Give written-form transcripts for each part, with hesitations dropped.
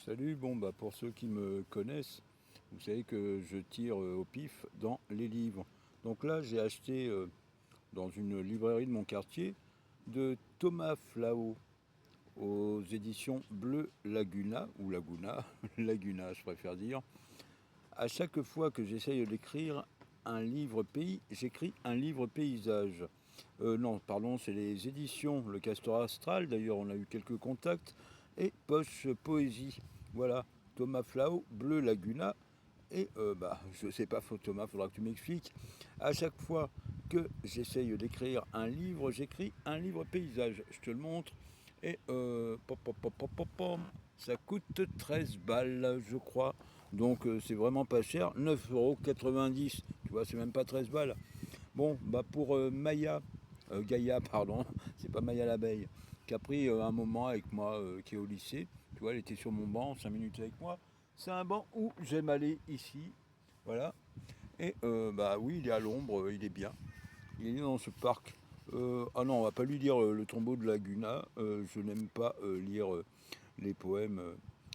Salut, bon bah pour ceux qui me connaissent, vous savez que je tire au pif dans les livres. Donc là j'ai acheté dans une librairie de mon quartier de Thomas Flao aux éditions Bleu Laguna, ou Laguna, Laguna je préfère dire. À chaque fois que j'essaye d'écrire un livre pays, j'écris un livre paysage. Non, pardon, c'est les éditions Le Castor Astral, d'ailleurs on a eu quelques contacts, et Poche Poésie. Voilà, Thomas Flao, Bleu Laguna, et je sais pas, Thomas, faudra que tu m'expliques. À chaque fois que j'essaye d'écrire un livre, j'écris un livre paysage. Je te le montre. Et ça coûte 13 balles, je crois. Donc c'est vraiment pas cher. 9,90 €. Tu vois, c'est même pas 13 balles. Bon, bah pour Maya, Gaïa, pardon, c'est pas Maya l'abeille, qui a pris un moment avec moi, qui est au lycée. Tu vois, elle était sur mon banc, 5 minutes avec moi. C'est un banc où j'aime aller ici. Voilà. Et bah oui, il est à l'ombre, il est bien. Il est dans ce parc. Ah non, on va pas lui dire le tombeau de Laguna. Je n'aime pas lire les poèmes.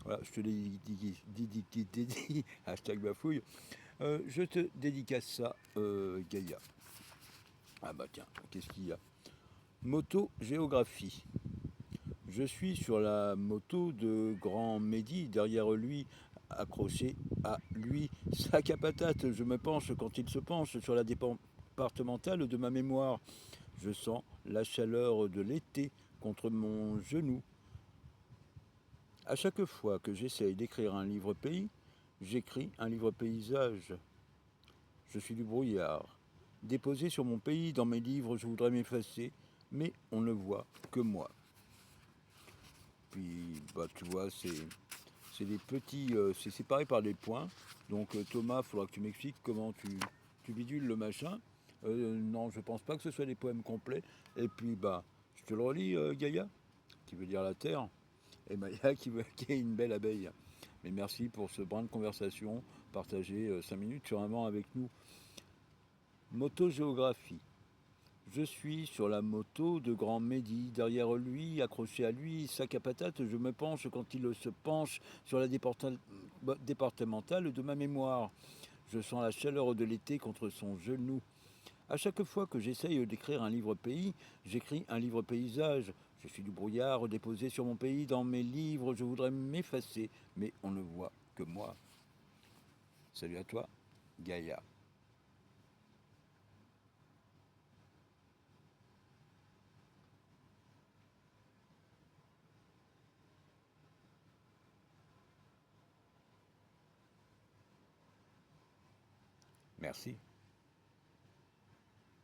Voilà, je te dédie, hashtag bafouille. Je te dédicace ça, Gaïa. Ah bah tiens, qu'est-ce qu'il y a? Moto géographie. Je suis sur la moto de Grand Mehdi, derrière lui, accroché à lui, sac à patate. Je me penche quand il se penche sur la départementale de ma mémoire. Je sens la chaleur de l'été contre mon genou. À chaque fois que j'essaye d'écrire un livre pays, j'écris un livre paysage. Je suis du brouillard. Déposé sur mon pays, dans mes livres, je voudrais m'effacer, mais on ne voit que moi. Puis, bah, tu vois, c'est des petits, c'est séparé par des points. Donc, Thomas, il faudra que tu m'expliques comment tu bidules le machin. Non, je pense pas que ce soit des poèmes complets. Et puis, bah, je te le relis, Gaïa, qui veut dire la terre, et Maya, qui est une belle abeille. Mais merci pour ce brin de conversation, partager 5 minutes sur un banc avec nous. Motogéographie. Je suis sur la moto de Grand Mehdi, derrière lui, accroché à lui, sac à patate, je me penche quand il se penche sur la départementale de ma mémoire. Je sens la chaleur de l'été contre son genou. À chaque fois que j'essaye d'écrire un livre pays, j'écris un livre paysage. Je suis du brouillard déposé sur mon pays dans mes livres, je voudrais m'effacer, mais on ne voit que moi. Salut à toi, Gaïa. Merci.